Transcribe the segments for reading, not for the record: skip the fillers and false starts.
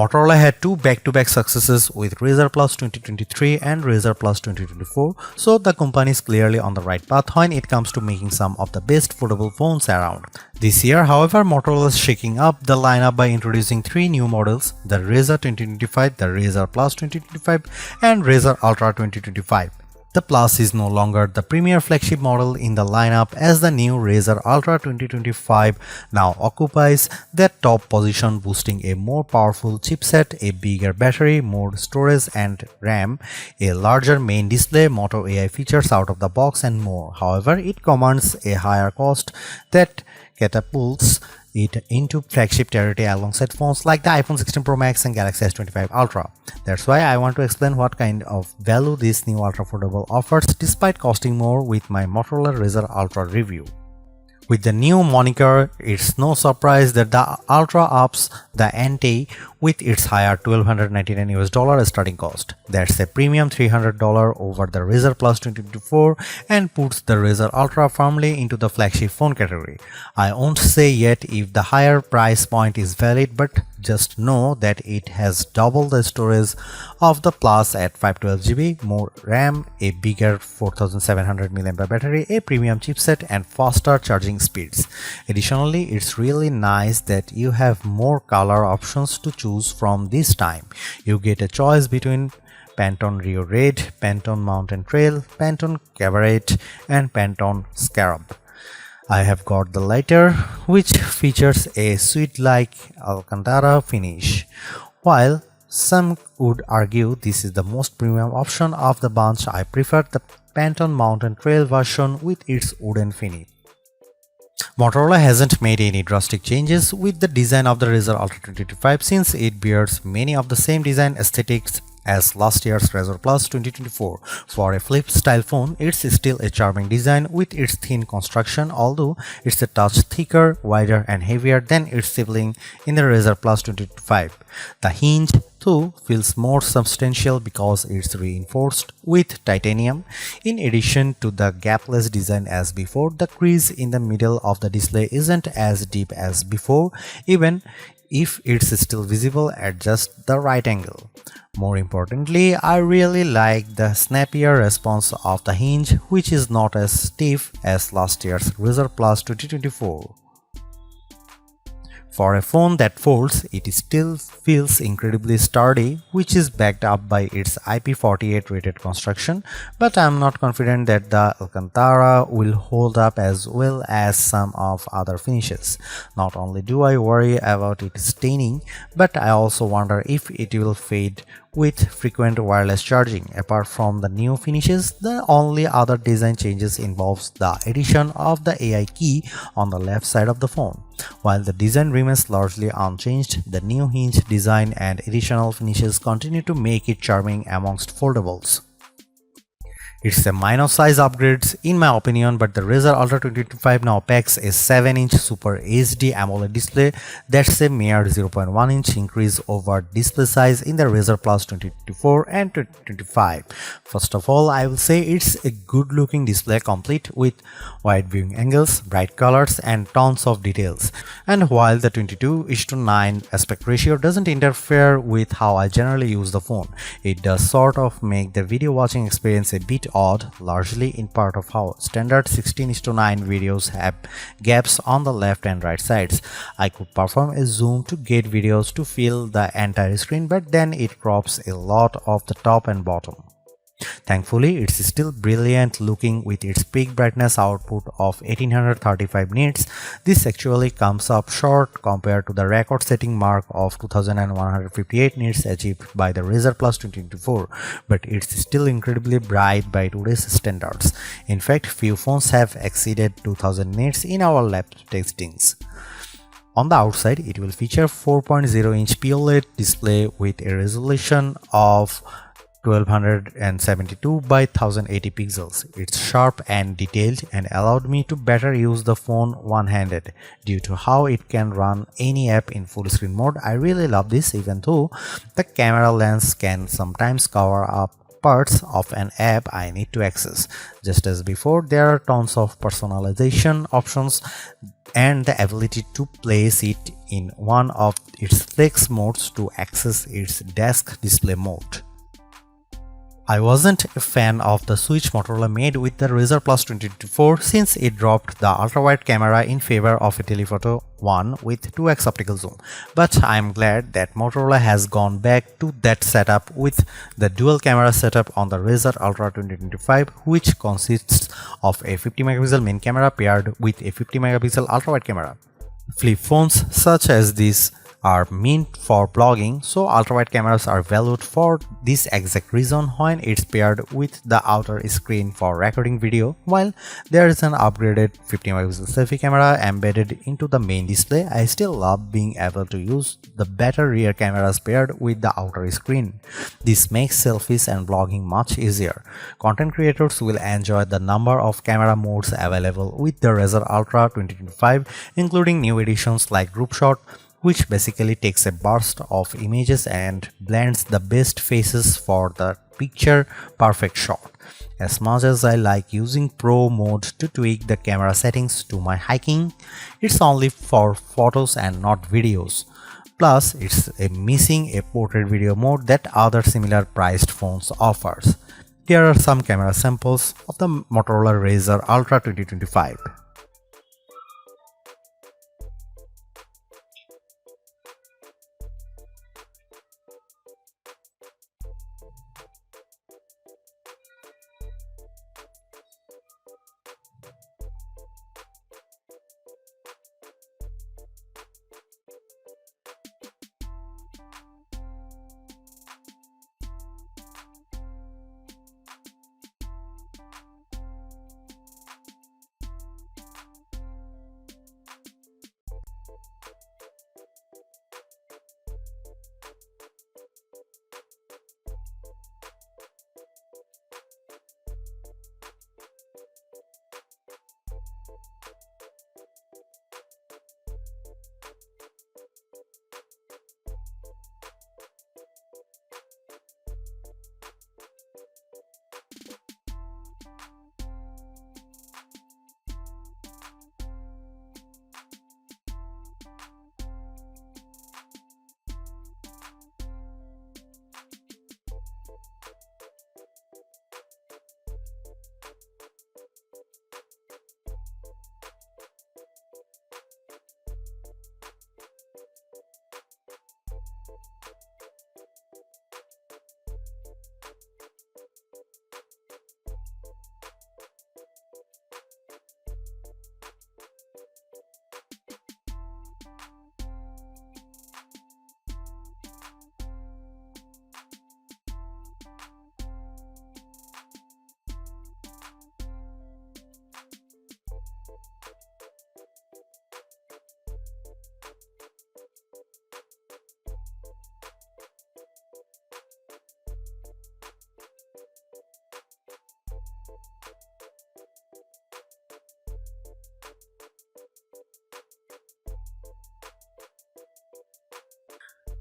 Motorola had two back-to-back successes with Razr Plus 2023 and Razr Plus 2024, so the company is clearly on the right path when it comes to making some of the best foldable phones around. This year, however, Motorola is shaking up the lineup by introducing three new models: the Razr 2025, the Razr Plus 2025, and Razr Ultra 2025. The Plus is no longer the premier flagship model in the lineup, as the new Razr Ultra 2025 now occupies that top position, boasting a more powerful chipset, a bigger battery, more storage and RAM, a larger main display, Moto AI features out of the box, and more. However, it commands a higher cost that catapults it into flagship territory alongside phones like the iPhone 16 Pro Max and Galaxy S25 Ultra. That's why I want to explain what kind of value this new ultra foldable offers despite costing more with my Motorola Razr Ultra review. With the new moniker, it's no surprise that the Ultra ups the ante with its higher $1,299 starting cost. That's a premium $300 over the Razr Plus 2024 and puts the Razr Ultra firmly into the flagship phone category. I won't say yet if the higher price point is valid, but just know that it has double the storage of the Plus at 512GB, more RAM, a bigger 4700 mAh battery, a premium chipset, and faster charging speeds. Additionally, it's really nice that you have more color options to choose from this time. You get a choice between Pantone Rio Red, Pantone Mountain Trail, Pantone Cabaret, and Pantone Scarab. I have got the latter, which features a suede-like Alcantara finish. While some would argue this is the most premium option of the bunch, I prefer the Pantone Mountain Trail version with its wooden finish. Motorola hasn't made any drastic changes with the design of the Razr Ultra 2025 since it bears many of the same design aesthetics as last year's Razr Plus 2024. For a flip-style phone, it's still a charming design with its thin construction, although it's a touch thicker, wider, and heavier than its sibling in the Razr Plus 2025. The hinge, though, feels more substantial because it's reinforced with titanium. In addition to the gapless design as before, the crease in the middle of the display isn't as deep as before, even if it's still visible at just the right angle. More importantly, I really like the snappier response of the hinge, which is not as stiff as last year's Razr Plus 2024. For a phone that folds, it still feels incredibly sturdy, which is backed up by its IP48 rated construction, but I'm not confident that the Alcantara will hold up as well as some of other finishes. Not only do I worry about it staining, but I also wonder if it will fade with frequent wireless charging. Apart from the new finishes, the only other design changes involves the addition of the AI key on the left side of the phone. While the design remains largely unchanged, the new hinge design and additional finishes continue to make it charming amongst foldables. It's a minor size upgrade in my opinion, but the Razr Ultra 2025 now packs a 7-inch Super HD AMOLED display. That's a mere 0.1-inch increase over display size in the Razr Plus 2024 and 2025. First of all, I will say it's a good looking display complete with wide viewing angles, bright colors, and tons of details. And while the 22:9 aspect ratio doesn't interfere with how I generally use the phone, it does sort of make the video watching experience a bit odd, largely in part of how standard 16:9 videos have gaps on the left and right sides. I could perform a zoom to get videos to fill the entire screen, but then it crops a lot of the top and bottom. Thankfully, it's still brilliant looking with its peak brightness output of 1835 nits. This actually comes up short compared to the record-setting mark of 2158 nits achieved by the Razr Plus 2024, but it's still incredibly bright by today's standards. In fact, few phones have exceeded 2000 nits in our lab testings. On the outside, it will feature 4.0-inch POLED display with a resolution of 1272 by 1080 pixels. It's sharp and detailed and allowed me to better use the phone one-handed due to how it can run any app in full screen mode. I really love this, even though the camera lens can sometimes cover up parts of an app I need to access. Just as before, there are tons of personalization options and the ability to place it in one of its flex modes to access its desk display mode. I wasn't a fan of the switch Motorola made with the Razr Plus 2024 since it dropped the ultra-wide camera in favor of a telephoto one with 2x optical zoom, but I'm glad that Motorola has gone back to that setup with the dual camera setup on the Razr Ultra 2025, which consists of a 50 megapixel main camera paired with a 50 megapixel ultra-wide camera. Flip phones such as this are meant for vlogging, so ultra-wide cameras are valued for this exact reason when it's paired with the outer screen for recording video. While there is an upgraded 50 megapixel selfie camera embedded into the main display, I still love being able to use the better rear cameras paired with the outer screen. This makes selfies and vlogging much easier. Content creators will enjoy the number of camera modes available with the Razr Ultra 2025, including new editions like Group Shot, which basically takes a burst of images and blends the best faces for the picture perfect shot. As much as I like using Pro mode to tweak the camera settings to my hiking, it's only for photos and not videos. Plus, it's missing a portrait video mode that other similar priced phones offers. Here are some camera samples of the Motorola Razr Ultra 2025.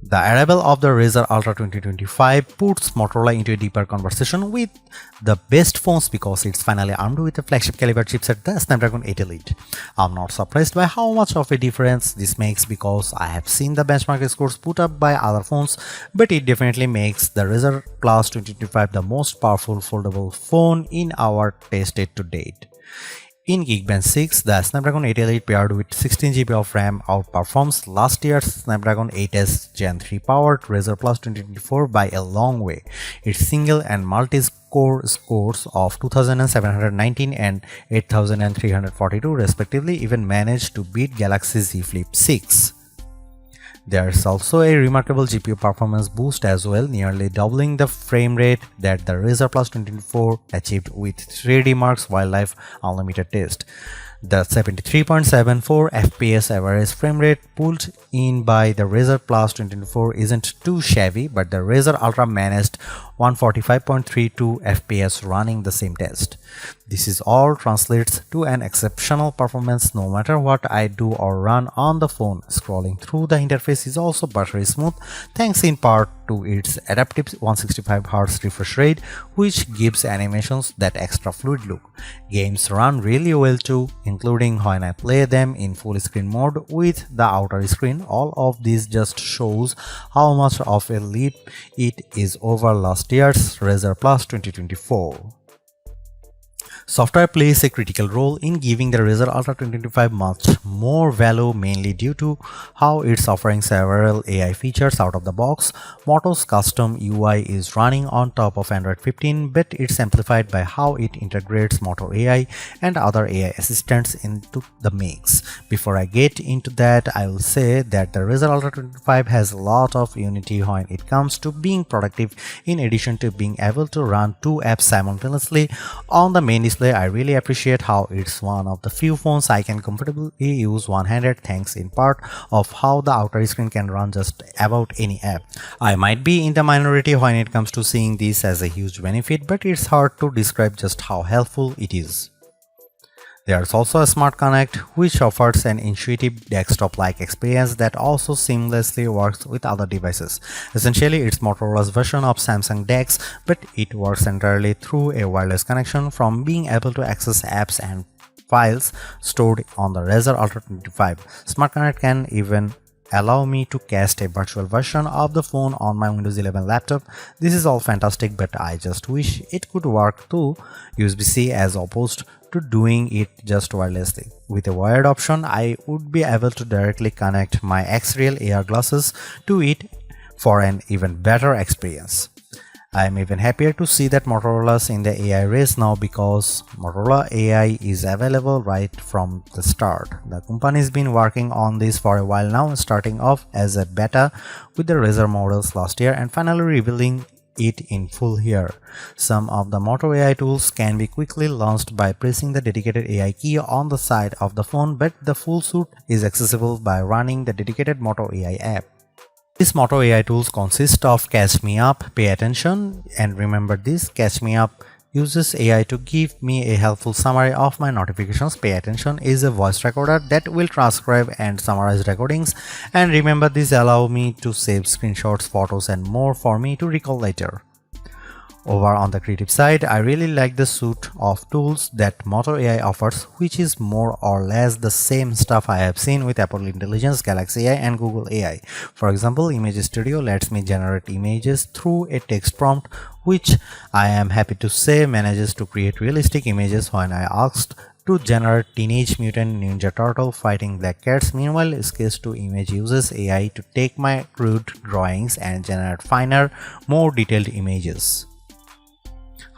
The arrival of the Razr Ultra 2025 puts Motorola into a deeper conversation with the best phones because it's finally armed with a flagship caliber chipset, the Snapdragon 8 Elite. I'm not surprised by how much of a difference this makes because I have seen the benchmark scores put up by other phones, but it definitely makes the Razr Plus 2025 the most powerful foldable phone in our tested to date. In Geekbench 6, the Snapdragon 8 Elite paired with 16GB of RAM outperforms last year's Snapdragon 8s Gen 3 powered Razr Plus 2024 by a long way. Its single and multi-core scores of 2719 and 8342 respectively even managed to beat Galaxy Z Flip 6. There's also a remarkable GPU performance boost as well, nearly doubling the frame rate that the Razr Plus 2024 achieved with 3D Mark's Wildlife Unlimited test. The 73.74 FPS average frame rate pulled in by the Razr Plus 2024 isn't too shabby, but the Razr Ultra managed 145.32 FPS running the same test. This is all translates to an exceptional performance no matter what I do or run on the phone. Scrolling through the interface is also buttery smooth thanks in part to its adaptive 165Hz refresh rate, which gives animations that extra fluid look. Games run really well too, including when I play them in full screen mode with the outer screen. All of this just shows how much of a leap it is over last year's Razr Plus 2024. Software plays a critical role in giving the Razr Ultra 2025 much more value, mainly due to how it's offering several AI features out of the box. Moto's custom UI is running on top of Android 15, but it's amplified by how it integrates Moto AI and other AI assistants into the mix. Before I get into that, I will say that the Razr Ultra 2025 has a lot of unity when it comes to being productive, in addition to being able to run two apps simultaneously on the main display. I really appreciate how it's one of the few phones I can comfortably use one-handed, thanks in part of how the outer screen can run just about any app. I might be in the minority when it comes to seeing this as a huge benefit, but it's hard to describe just how helpful it is. There's also a Smart Connect, which offers an intuitive desktop-like experience that also seamlessly works with other devices. Essentially, it's Motorola's version of Samsung DeX, but it works entirely through a wireless connection, from being able to access apps and files stored on the Razr Ultra 25. Smart Connect can even allow me to cast a virtual version of the phone on my Windows 11 laptop. This is all fantastic, but I just wish it could work through USB-C as opposed to doing it just wirelessly. With a wired option, I would be able to directly connect my X-Real AR glasses to it for an even better experience. I am even happier to see that Motorola's in the AI race now, because Motorola AI is available right from the start. The company's been working on this for a while now, starting off as a beta with the Razr models last year and finally revealing it in full here. Some of the Moto AI tools can be quickly launched by pressing the dedicated AI key on the side of the phone, but the full suite is accessible by running the dedicated Moto AI app. These Moto AI tools consist of Catch Me Up, Pay Attention, and remember this: Catch Me Up uses AI to give me a helpful summary of my notifications. Pay Attention is a voice recorder that will transcribe and summarize recordings, and remember this allow me to save screenshots, photos, and more for me to recall later. Over on the creative side, I really like the suite of tools that Moto AI offers, which is more or less the same stuff I have seen with Apple Intelligence, Galaxy AI, and Google AI. For example, Image Studio lets me generate images through a text prompt, which I am happy to say manages to create realistic images when I asked to generate Teenage Mutant Ninja Turtle fighting black cats. Meanwhile, Sketch to Image uses AI to take my crude drawings and generate finer, more detailed images.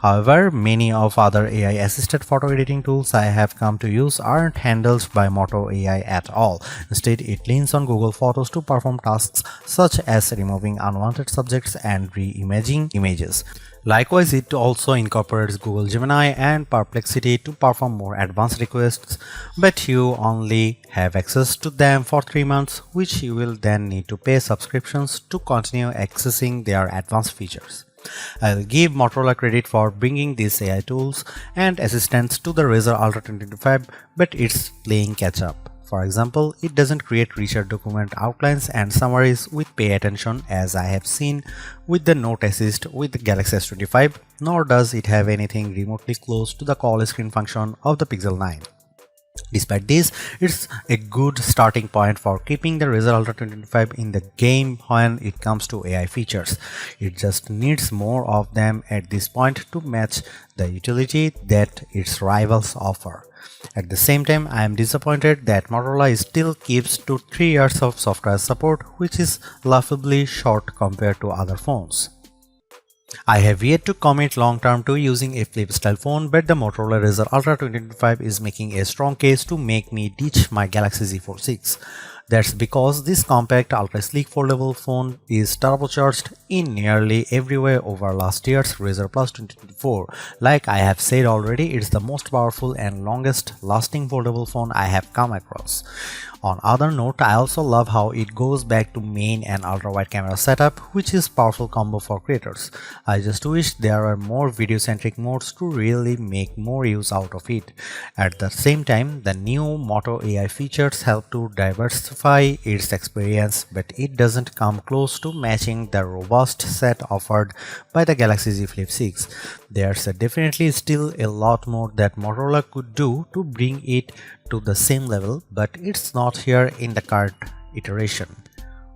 However, many of other AI-assisted photo editing tools I have come to use aren't handled by Moto AI at all. Instead, it leans on Google Photos to perform tasks such as removing unwanted subjects and re-imaging images. Likewise, it also incorporates Google Gemini and Perplexity to perform more advanced requests, but you only have access to them for 3 months, which you will then need to pay subscriptions to continue accessing their advanced features. I'll give Motorola credit for bringing these AI tools and assistants to the Razr Ultra 2025, but it's playing catch up. For example, it doesn't create richer document outlines and summaries with Pay Attention as I have seen with the Note Assist with the Galaxy S25, nor does it have anything remotely close to the call screen function of the Pixel 9. Despite this, it's a good starting point for keeping the Razr Ultra 2025 in the game when it comes to AI features. It just needs more of them at this point to match the utility that its rivals offer. At the same time, I am disappointed that Motorola still keeps to 3 years of software support, which is laughably short compared to other phones. I have yet to commit long term to using a flip style phone, but the Motorola Razr Ultra 2025 is making a strong case to make me ditch my Galaxy Z Fold 6. That's because this compact ultra-sleek foldable phone is turbocharged in nearly every way over last year's Razr Plus 2024. Like I have said already, it's the most powerful and longest lasting foldable phone I have come across. On other note, I also love how it goes back to main and ultra-wide camera setup, which is powerful combo for creators. I just wish there are more video-centric modes to really make more use out of it. At the same time, the new Moto AI features help to diversify its experience, but it doesn't come close to matching the robust set offered by the Galaxy Z Flip 6. There's definitely still a lot more that Motorola could do to bring it to the same level, but it's not here in the current iteration.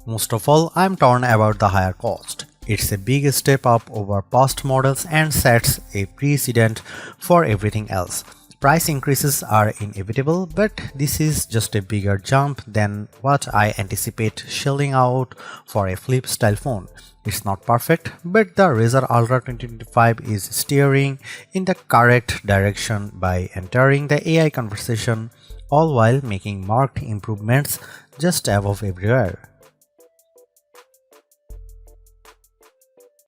Most of all, I'm torn about the higher cost. It's a big step up over past models and sets a precedent for everything else. Price increases are inevitable, but this is just a bigger jump than what I anticipate shelling out for a flip style phone. It's not perfect, but the Razr Ultra 2025 is steering in the correct direction by entering the AI conversation, all while making marked improvements just above everywhere.